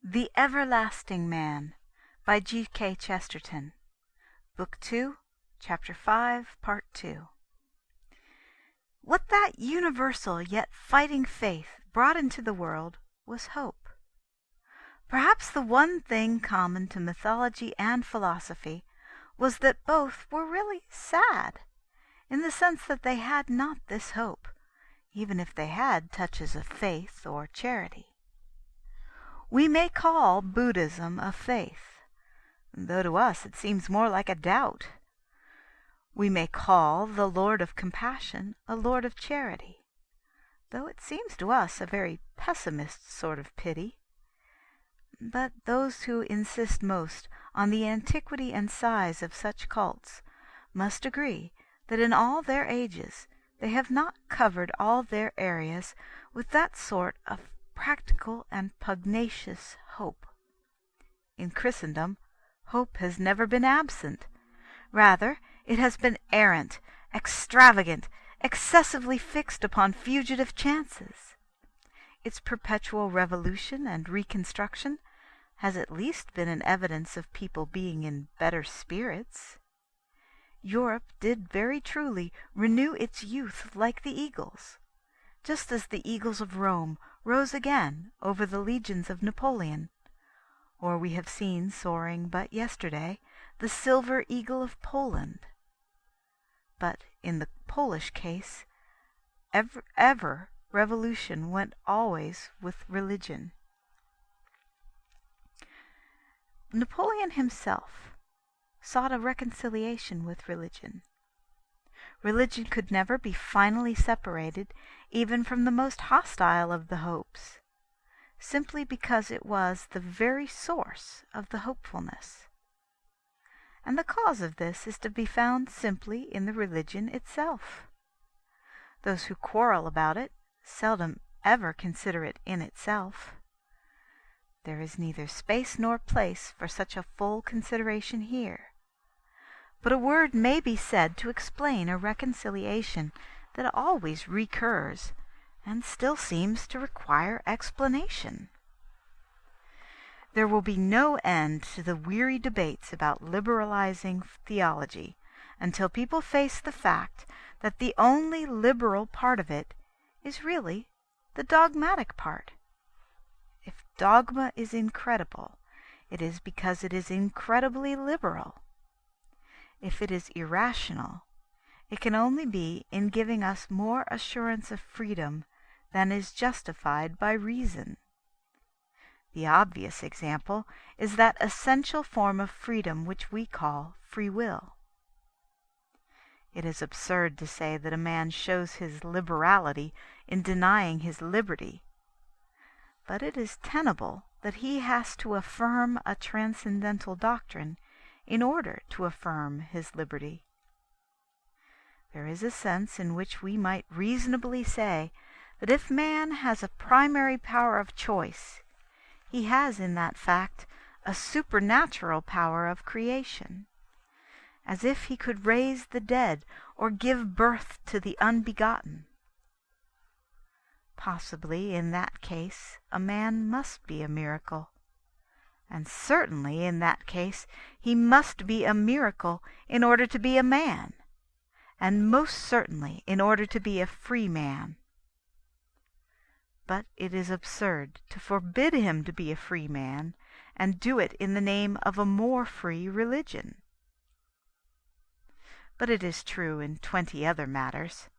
The Everlasting Man by G K Chesterton. Book 2, Chapter 5, Part 2. What that universal yet fighting faith brought into the world was hope. Perhaps the one thing common to mythology and philosophy was that both were really sad, in the sense that they had not this hope, even if they had touches of faith or charity. We may call Buddhism a faith, though to us it seems more like a doubt. We may call the Lord of Compassion a Lord of Charity, though it seems to us a very pessimist sort of pity. But those who insist most on the antiquity and size of such cults must agree that in all their ages they have not covered all their areas with that sort of practical and pugnacious hope. In Christendom, hope has never been absent. Rather, it has been errant, extravagant, excessively fixed upon fugitive chances. Its perpetual revolution and reconstruction has at least been an evidence of people being in better spirits. Europe did very truly renew its youth like the eagles, just as the eagles of Rome rose again over the legions of Napoleon, or we have seen soaring but yesterday the silver eagle of Poland. But in the Polish case, ever revolution went always with religion. Napoleon himself sought a reconciliation with religion. Religion could never be finally separated even from the most hostile of the hopes, simply because it was the very source of the hopefulness. And the cause of this is to be found simply in the religion itself. Those who quarrel about it seldom ever consider it in itself. There is neither space nor place for such a full consideration here. But a word may be said to explain a reconciliation that always recurs and still seems to require explanation. There will be no end to the weary debates about liberalizing theology until people face the fact that the only liberal part of it is really the dogmatic part. If dogma is incredible, it is because it is incredibly liberal. If it is irrational, it can only be in giving us more assurance of freedom than is justified by reason. The obvious example is that essential form of freedom which we call free will. It is absurd to say that a man shows his liberality in denying his liberty, but it is tenable that he has to affirm a transcendental doctrine in order to affirm his liberty. There is a sense in which we might reasonably say that if man has a primary power of choice, he has in that fact a supernatural power of creation, as if he could raise the dead or give birth to the unbegotten. Possibly in that case a man must be a miracle, and certainly in that case he must be a miracle in order to be a man, and most certainly in order to be a free man. But it is absurd to forbid him to be a free man and do it in the name of a more free religion. But it is true in 20 other matters.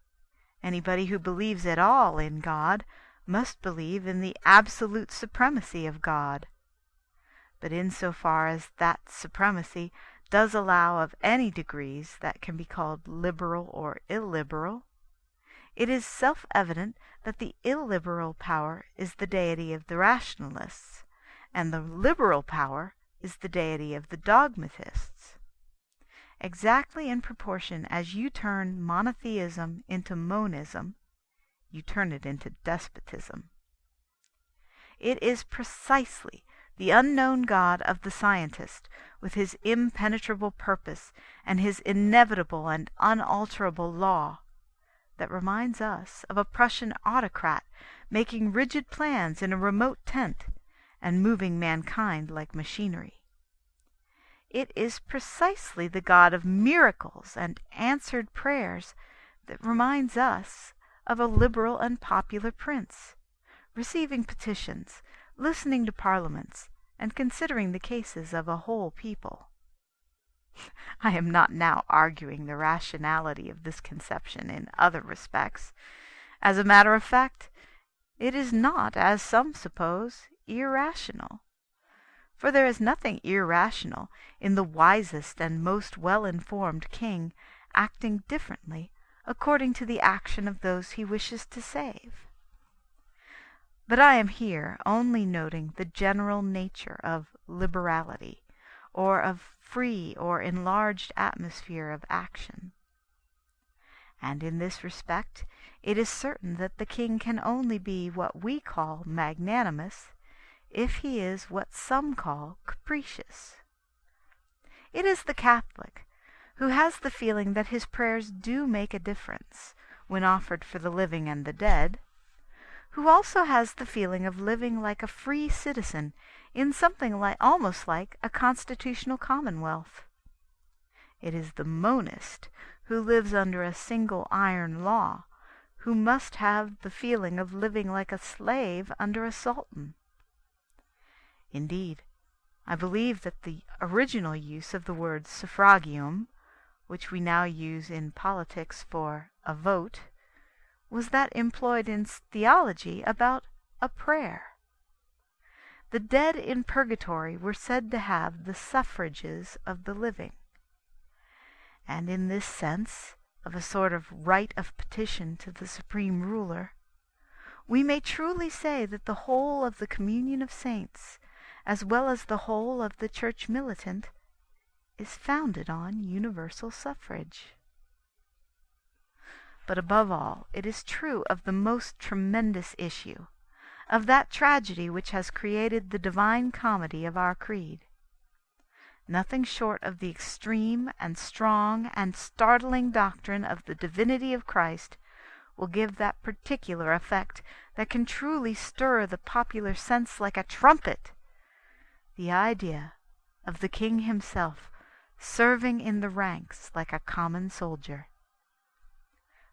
Anybody who believes at all in God must believe in the absolute supremacy of God. But insofar as that supremacy does allow of any degrees that can be called liberal or illiberal, it is self-evident that the illiberal power is the deity of the rationalists, and the liberal power is the deity of the dogmatists. Exactly in proportion as you turn monotheism into monism, you turn it into despotism. It is precisely the unknown God of the scientist, with his impenetrable purpose and his inevitable and unalterable law, that reminds us of a Prussian autocrat making rigid plans in a remote tent and moving mankind like machinery. It is precisely the God of miracles and answered prayers that reminds us of a liberal and popular prince, receiving petitions, listening to parliaments, and considering the cases of a whole people. I am not now arguing the rationality of this conception in other respects. As a matter of fact, it is not, as some suppose, irrational. For there is nothing irrational in the wisest and most well-informed king acting differently according to the action of those he wishes to save. But I am here only noting the general nature of liberality, or of free or enlarged atmosphere of action. And in this respect it is certain that the king can only be what we call magnanimous, if he is what some call capricious. It is the Catholic who has the feeling that his prayers do make a difference when offered for the living and the dead, who also has the feeling of living like a free citizen in something almost like a constitutional commonwealth. It is the monist who lives under a single iron law, who must have the feeling of living like a slave under a sultan. Indeed, I believe that the original use of the word suffragium, which we now use in politics for a vote, was that employed in theology about a prayer. The dead in purgatory were said to have the suffrages of the living. And in this sense, of a sort of right of petition to the supreme ruler, we may truly say that the whole of the communion of saints, as well as the whole of the Church militant, is founded on universal suffrage. But above all, it is true of the most tremendous issue, of that tragedy which has created the divine comedy of our creed. Nothing short of the extreme and strong and startling doctrine of the divinity of Christ will give that particular effect that can truly stir the popular sense like a trumpet, the idea of the King himself serving in the ranks like a common soldier.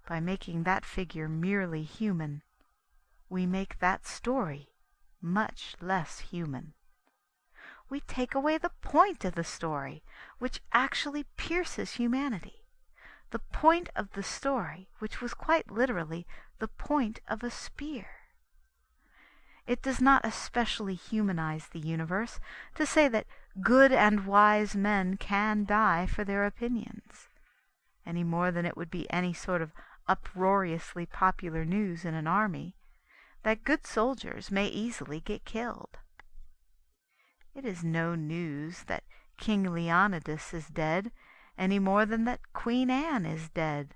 By making that figure merely human, we make that story much less human. We take away the point of the story, which actually pierces humanity, the point of the story which was quite literally the point of a spear. It does not especially humanize the universe to say that good and wise men can die for their opinions, any more than it would be any sort of uproariously popular news in an army that good soldiers may easily get killed. It is no news that King Leonidas is dead, any more than that Queen Anne is dead.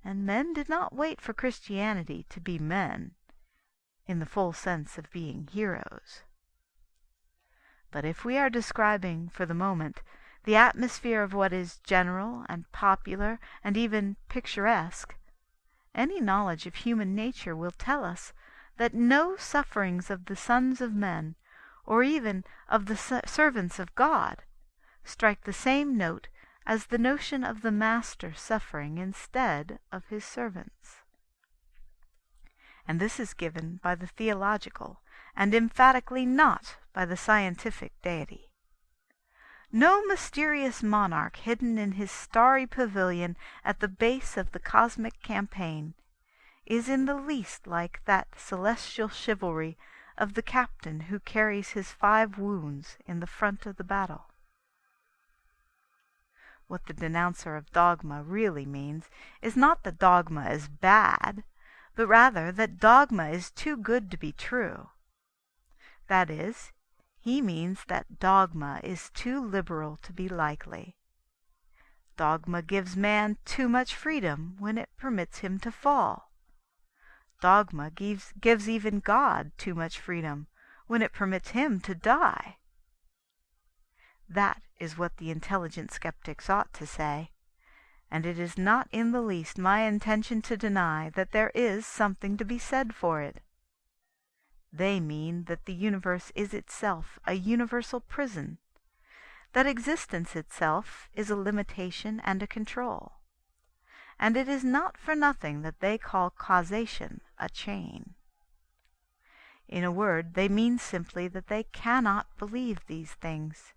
And men did not wait for Christianity to be men, in the full sense of being heroes. But if we are describing, for the moment, the atmosphere of what is general and popular and even picturesque, any knowledge of human nature will tell us that no sufferings of the sons of men, or even of the servants of God, strike the same note as the notion of the master suffering instead of his servants. And this is given by the theological, and emphatically not by the scientific deity. No mysterious monarch hidden in his starry pavilion at the base of the cosmic campaign is in the least like that celestial chivalry of the captain who carries his 5 wounds in the front of the battle. What the denouncer of dogma really means is not that dogma is bad, but rather that dogma is too good to be true. That is, he means that dogma is too liberal to be likely. Dogma gives man too much freedom when it permits him to fall. Dogma gives even God too much freedom when it permits him to die. That is what the intelligent skeptics ought to say, and it is not in the least my intention to deny that there is something to be said for it. They mean that the universe is itself a universal prison, that existence itself is a limitation and a control. And it is not for nothing that they call causation a chain. In a word, they mean simply that they cannot believe these things.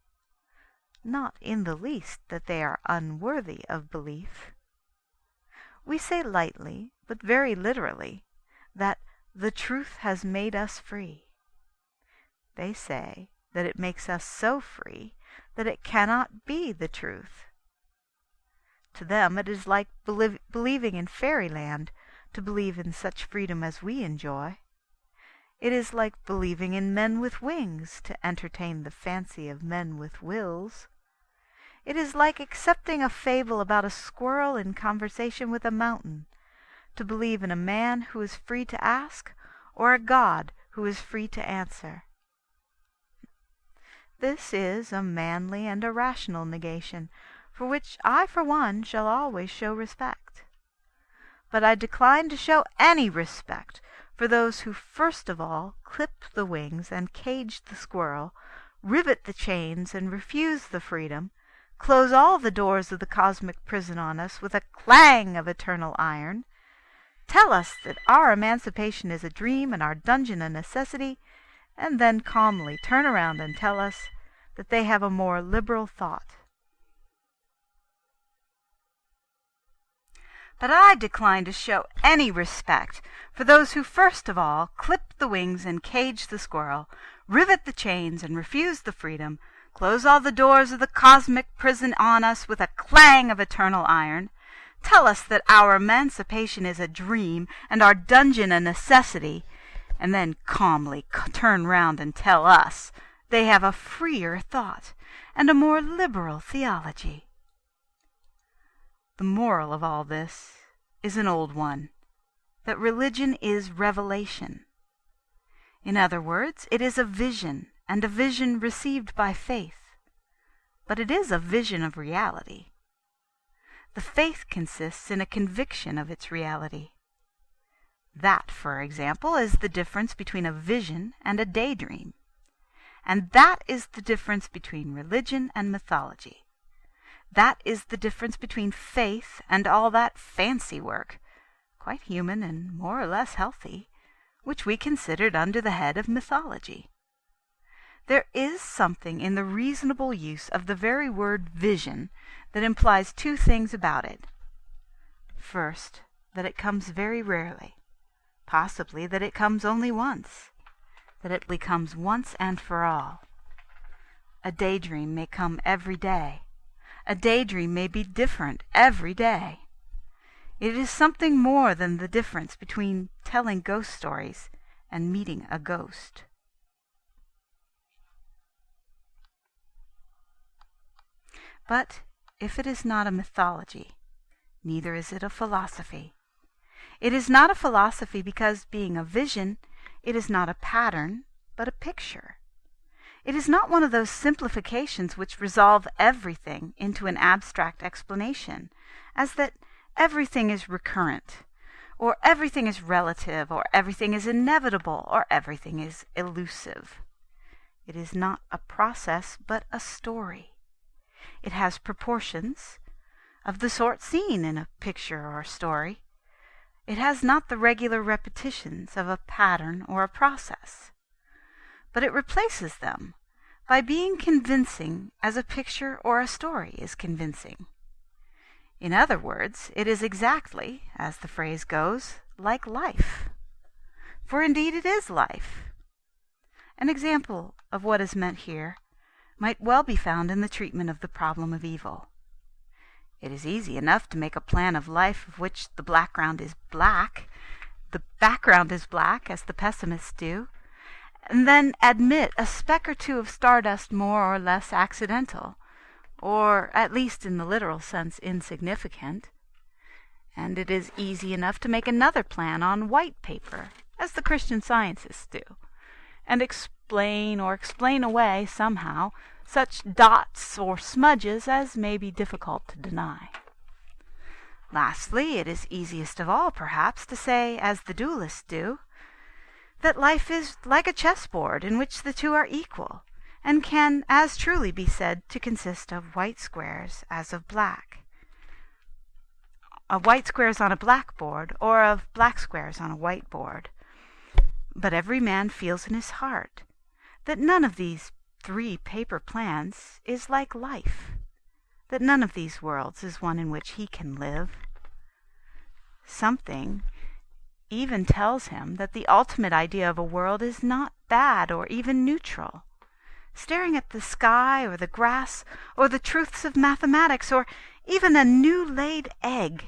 Not in the least that they are unworthy of belief. We say lightly, but very literally, that the truth has made us free. They say that it makes us so free that it cannot be the truth. To them it is like believing in fairyland to believe in such freedom as we enjoy. It is like believing in men with wings to entertain the fancy of men with wills. It is like accepting a fable about a squirrel in conversation with a mountain, to believe in a man who is free to ask, or a God who is free to answer. This is a manly and a rational negation, for which I, for one, shall always show respect. But I decline to show any respect for those who first of all clip the wings and cage the squirrel, rivet the chains and refuse the freedom, close all the doors of the cosmic prison on us with a clang of eternal iron, tell us that our emancipation is a dream and our dungeon a necessity, and then calmly turn around and tell us that they have a more liberal thought. But I decline to show any respect for those who first of all clip the wings and cage the squirrel, rivet the chains and refuse the freedom, close all the doors of the cosmic prison on us with a clang of eternal iron, tell us that our emancipation is a dream and our dungeon a necessity, and then calmly turn round and tell us they have a freer thought and a more liberal theology. The moral of all this is an old one, that religion is revelation. In other words, it is a vision, and a vision received by faith. But it is a vision of reality. The faith consists in a conviction of its reality. That, for example, is the difference between a vision and a daydream. And that is the difference between religion and mythology. That is the difference between faith and all that fancy work, quite human and more or less healthy, which we considered under the head of mythology. There is something in the reasonable use of the very word vision that implies two things about it. First, that it comes very rarely, possibly that it comes only once, that it becomes once and for all. A daydream may come every day. A daydream may be different every day. It is something more than the difference between telling ghost stories and meeting a ghost. But if it is not a mythology, neither is it a philosophy. It is not a philosophy because, being a vision, it is not a pattern, but a picture. It is not one of those simplifications which resolve everything into an abstract explanation, as that everything is recurrent, or everything is relative, or everything is inevitable, or everything is elusive. It is not a process, but a story. It has proportions of the sort seen in a picture or a story. It has not the regular repetitions of a pattern or a process, but it replaces them by being convincing as a picture or a story is convincing. In other words, it is exactly, as the phrase goes, like life. For indeed it is life. An example of what is meant here might well be found in the treatment of the problem of evil. It is easy enough to make a plan of life of which the background is black, as the pessimists do, and then admit a speck or two of stardust more or less accidental, or at least in the literal sense insignificant. And it is easy enough to make another plan on white paper, as the Christian Scientists do, and explain away somehow such dots or smudges as may be difficult to deny. Lastly, it is easiest of all, perhaps, to say, as the dualists do, that life is like a chessboard in which the two are equal, and can as truly be said to consist of white squares as of black. Of white squares on a black board, or of black squares on a white board. But every man feels in his heart that none of these 3 paper plans is like life, that none of these worlds is one in which he can live. Something even tells him that the ultimate idea of a world is not bad or even neutral. Staring at the sky or the grass or the truths of mathematics or even a new-laid egg,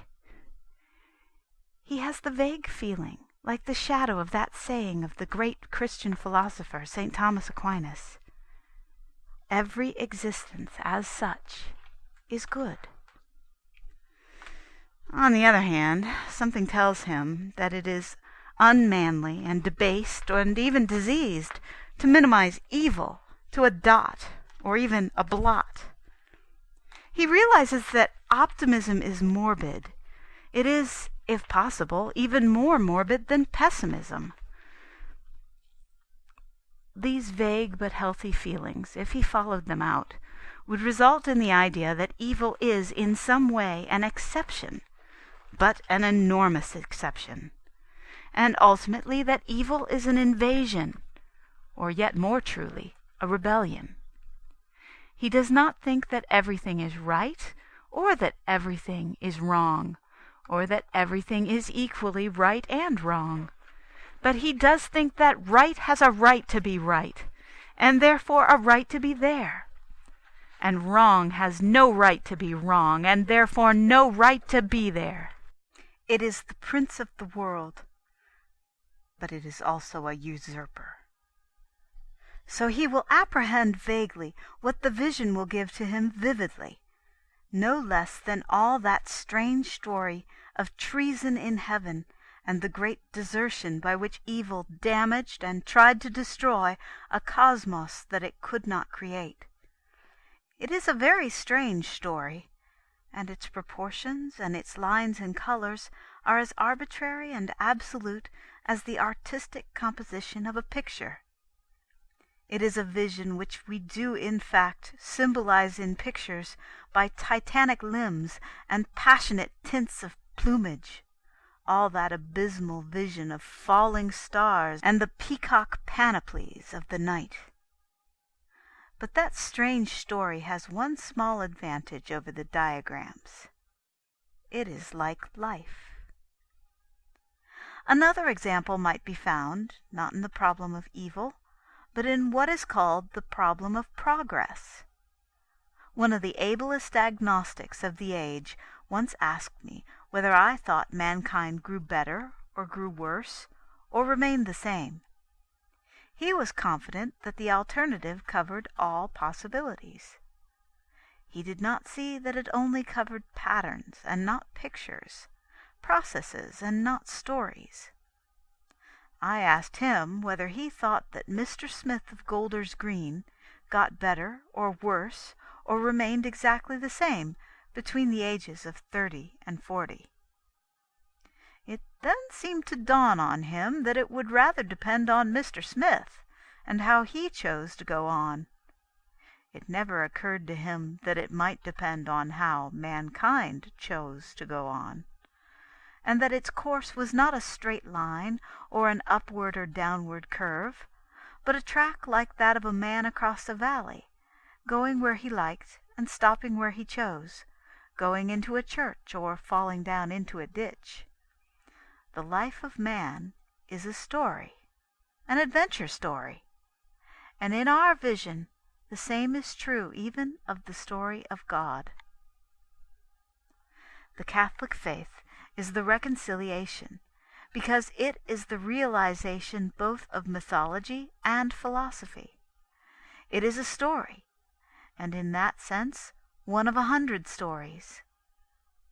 he has the vague feeling, like the shadow of that saying of the great Christian philosopher, St. Thomas Aquinas, "Every existence as such is good." On the other hand, something tells him that it is unmanly and debased and even diseased to minimize evil to a dot or even a blot. He realizes that optimism is morbid. It is, if possible, even more morbid than pessimism. These vague but healthy feelings, if he followed them out, would result in the idea that evil is in some way an exception, but an enormous exception, and ultimately that evil is an invasion, or yet more truly, a rebellion. He does not think that everything is right, or that everything is wrong, or that everything is equally right and wrong. But he does think that right has a right to be right, and therefore a right to be there. And wrong has no right to be wrong, and therefore no right to be there. It is the prince of the world, but it is also a usurper. So he will apprehend vaguely what the vision will give to him vividly, no less than all that strange story of treason in heaven and the great desertion by which evil damaged and tried to destroy a cosmos that it could not create. It is a very strange story, and its proportions and its lines and colors are as arbitrary and absolute as the artistic composition of a picture. It is a vision which we do in fact symbolize in pictures by titanic limbs and passionate tints of plumage, all that abysmal vision of falling stars and the peacock panoplies of the night. But that strange story has one small advantage over the diagrams. It is like life. Another example might be found, not in the problem of evil, but in what is called the problem of progress. One of the ablest agnostics of the age once asked me whether I thought mankind grew better or grew worse or remained the same. He was confident that the alternative covered all possibilities. He did not see that it only covered patterns and not pictures, processes and not stories. I asked him whether he thought that Mr. Smith of Golders Green got better or worse or remained exactly the same between the ages of 30 and 40. It then seemed to dawn on him that it would rather depend on Mr. Smith and how he chose to go on. It never occurred to him that it might depend on how mankind chose to go on, and that its course was not a straight line or an upward or downward curve, but a track like that of a man across a valley, going where he liked and stopping where he chose, going into a church or falling down into a ditch. The life of man is a story, an adventure story, and in our vision the same is true even of the story of God. The Catholic faith is the reconciliation, because it is the realization both of mythology and philosophy. It is a story, and in that sense one of 100 stories.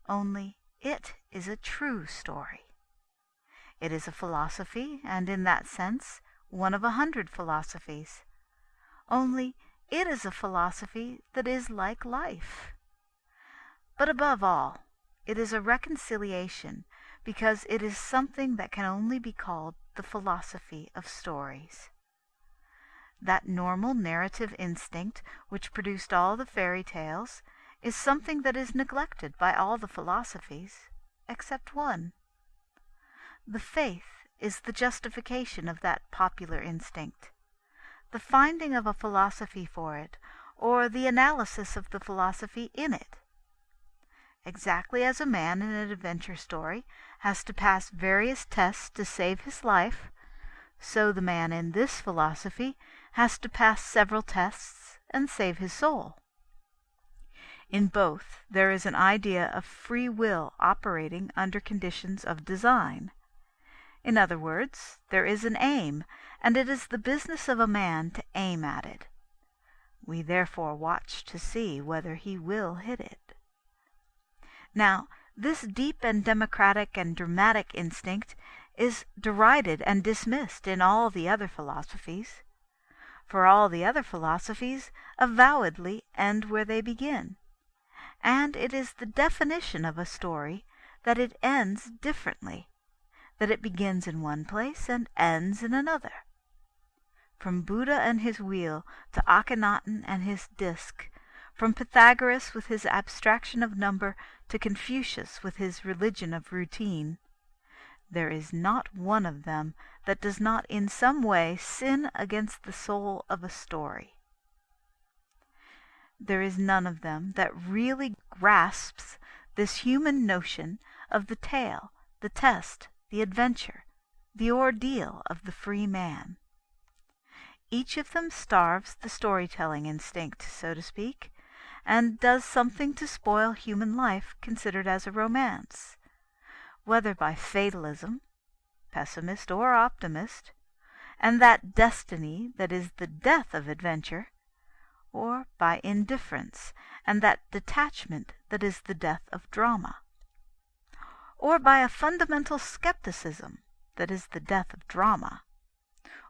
Only it is a true story. It is a philosophy, and in that sense one of 100 philosophies. Only it is a philosophy that is like life. But above all, it is a reconciliation, because it is something that can only be called the the philosophy of stories. That normal narrative instinct which produced all the fairy tales is something that is neglected by all the philosophies, except one. The faith is the justification of that popular instinct, the finding of a philosophy for it, or the analysis of the philosophy in it. Exactly as a man in an adventure story has to pass various tests to save his life, so the man in this philosophy has to pass several tests and save his soul. In both there is an idea of free will operating under conditions of design. In other words, there is an aim, and it is the business of a man to aim at it. We therefore watch to see whether he will hit it. Now, this deep and democratic and dramatic instinct is derided and dismissed in all the other philosophies. For all the other philosophies avowedly end where they begin, and it is the definition of a story that it ends differently, that it begins in one place and ends in another. From Buddha and his wheel to Akhenaten and his disc, from Pythagoras with his abstraction of number to Confucius with his religion of routine, there is not one of them that does not in some way sin against the soul of a story. There is none of them that really grasps this human notion of the tale, the test, the adventure, the ordeal of the free man. Each of them starves the storytelling instinct, so to speak, and does something to spoil human life considered as a romance, whether by fatalism, pessimist or optimist, and that destiny that is the death of adventure, or by indifference, and that detachment that is the death of drama, or by a fundamental skepticism that is the death of drama,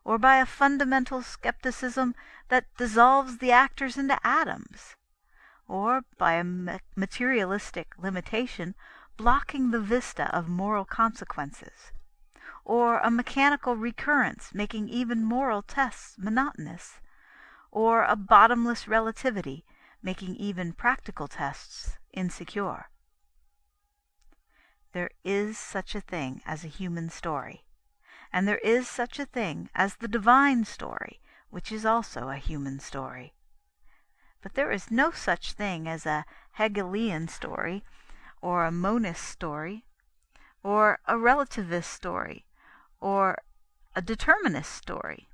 or by a fundamental skepticism that dissolves the actors into atoms, or by a materialistic limitation blocking the vista of moral consequences, or a mechanical recurrence making even moral tests monotonous, or a bottomless relativity making even practical tests insecure. There is such a thing as a human story, and there is such a thing as the divine story, which is also a human story. But there is no such thing as a Hegelian story, or a monist story, or a relativist story, or a determinist story.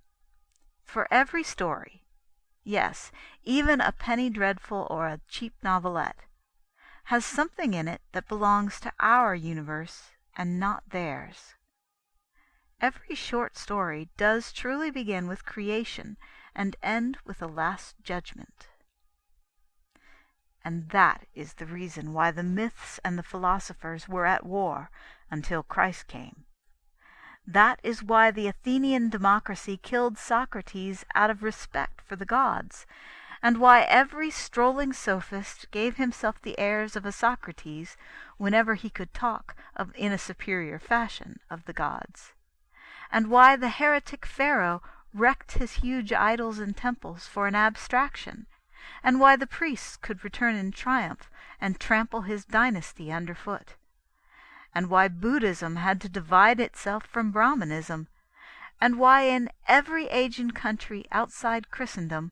For every story, yes, even a penny dreadful or a cheap novelette, has something in it that belongs to our universe and not theirs. Every short story does truly begin with creation and end with a last judgment. And that is the reason why the myths and the philosophers were at war until Christ came. That is why the Athenian democracy killed Socrates out of respect for the gods, and why every strolling sophist gave himself the airs of a Socrates whenever he could talk in a superior fashion of the gods, and why the heretic Pharaoh wrecked his huge idols and temples for an abstraction, and why the priests could return in triumph and trample his dynasty underfoot, and why Buddhism had to divide itself from Brahmanism, and why in every age and country outside Christendom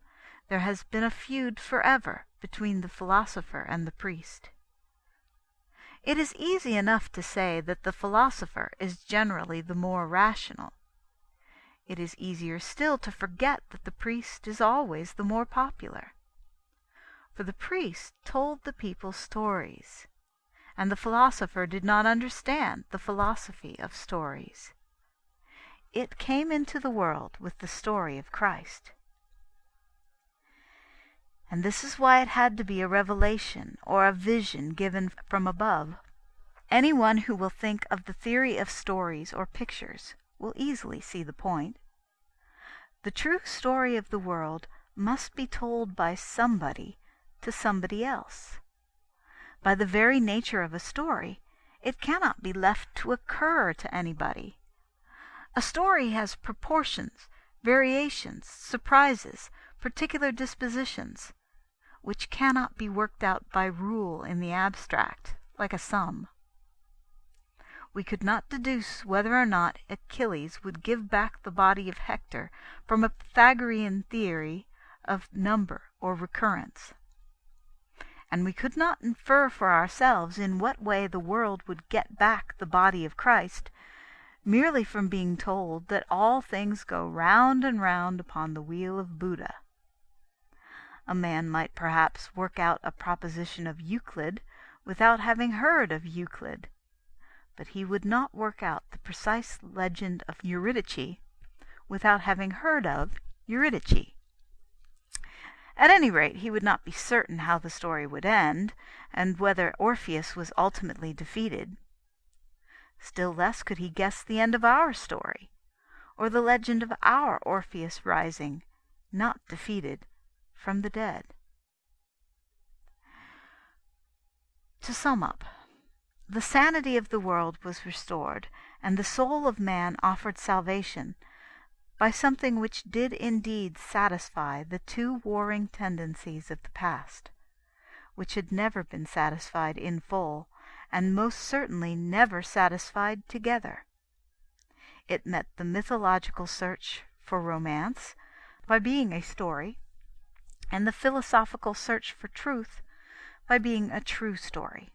there has been a feud forever between the philosopher and the priest. It is easy enough to say that the philosopher is generally the more rational. It is easier still to forget that the priest is always the more popular. For the priest told the people stories, and the philosopher did not understand the philosophy of stories. It came into the world with the story of Christ. And this is why it had to be a revelation or a vision given from above. Anyone who will think of the theory of stories or pictures will easily see the point. The true story of the world must be told by somebody to somebody else. By the very nature of a story, it cannot be left to occur to anybody. A story has proportions, variations, surprises, particular dispositions, which cannot be worked out by rule in the abstract, like a sum. We could not deduce whether or not Achilles would give back the body of Hector from a Pythagorean theory of number or recurrence. And we could not infer for ourselves in what way the world would get back the body of Christ, merely from being told that all things go round and round upon the wheel of Buddha. A man might perhaps work out a proposition of Euclid without having heard of Euclid, but he would not work out the precise legend of Eurydice without having heard of Eurydice. At any rate, he would not be certain how the story would end, and whether Orpheus was ultimately defeated. Still less could he guess the end of our story, or the legend of our Orpheus rising, not defeated, from the dead. To sum up, the sanity of the world was restored, and the soul of man offered salvation by something which did indeed satisfy the two warring tendencies of the past, which had never been satisfied in full, and most certainly never satisfied together. It met the mythological search for romance by being a story, and the philosophical search for truth by being a true story.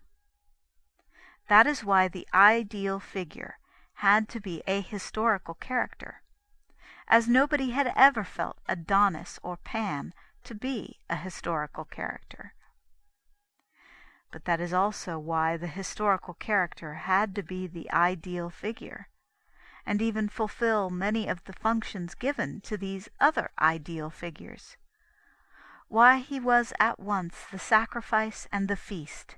That is why the ideal figure had to be a historical character, as nobody had ever felt Adonis or Pan to be a historical character. But that is also why the historical character had to be the ideal figure, and even fulfill many of the functions given to these other ideal figures. Why he was at once the sacrifice and the feast,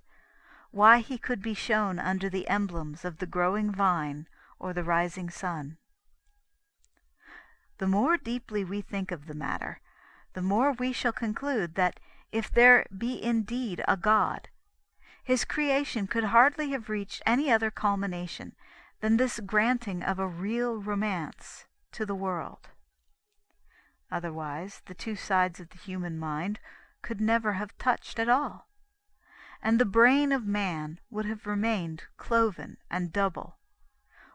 why he could be shown under the emblems of the growing vine or the rising sun. The more deeply we think of the matter, the more we shall conclude that if there be indeed a God, his creation could hardly have reached any other culmination than this granting of a real romance to the world. Otherwise, the two sides of the human mind could never have touched at all, and the brain of man would have remained cloven and double,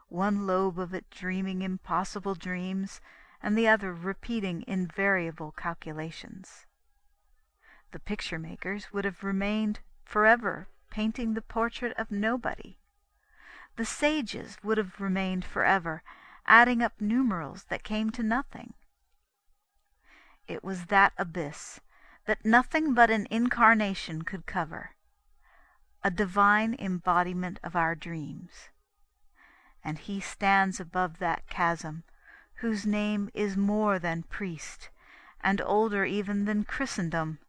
one lobe of it dreaming impossible dreams, and the other repeating invariable calculations. The picture-makers would have remained forever painting the portrait of nobody. The sages would have remained forever adding up numerals that came to nothing. It was that abyss that nothing but an incarnation could cover, a divine embodiment of our dreams. And he stands above that chasm, whose name is more than priest, and older even than Christendom.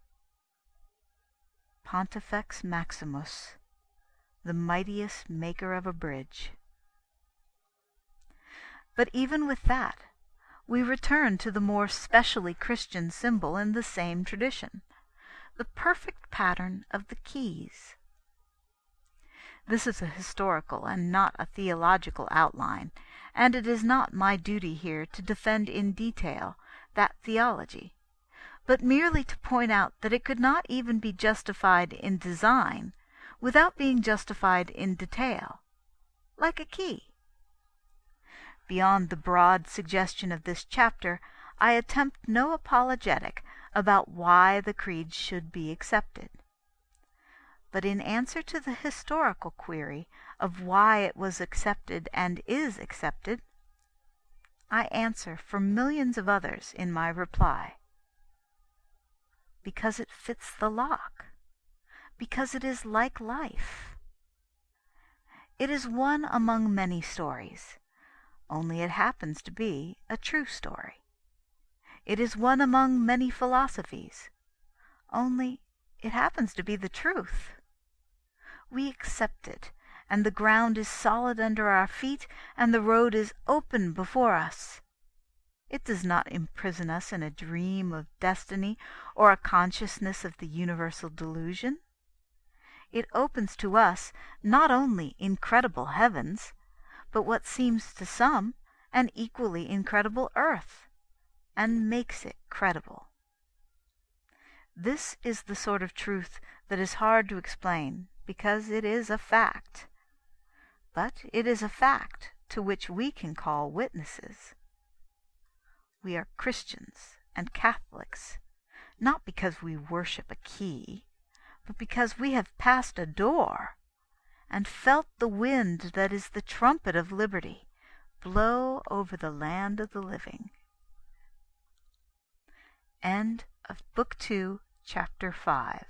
Pontifex Maximus, the mightiest maker of a bridge. But even with that, we return to the more specially Christian symbol in the same tradition, the perfect pattern of the keys. This is a historical and not a theological outline, and it is not my duty here to defend in detail that theology, but merely to point out that it could not even be justified in design without being justified in detail, like a key. Beyond the broad suggestion of this chapter, I attempt no apologetic about why the creed should be accepted. But in answer to the historical query of why it was accepted and is accepted, I answer for millions of others in my reply. Because it fits the lock. Because it is like life. It is one among many stories, only it happens to be a true story. It is one among many philosophies, only it happens to be the truth. We accept it, and the ground is solid under our feet, and the road is open before us. It does not imprison us in a dream of destiny or a consciousness of the universal delusion. It opens to us not only incredible heavens, but what seems to some an equally incredible earth, and makes it credible. This is the sort of truth that is hard to explain, because it is a fact. But it is a fact to which we can call witnesses. We are Christians and Catholics, not because we worship a key, but because we have passed a door, and felt the wind that is the trumpet of liberty blow over the land of the living. End of Book 2, Chapter 5.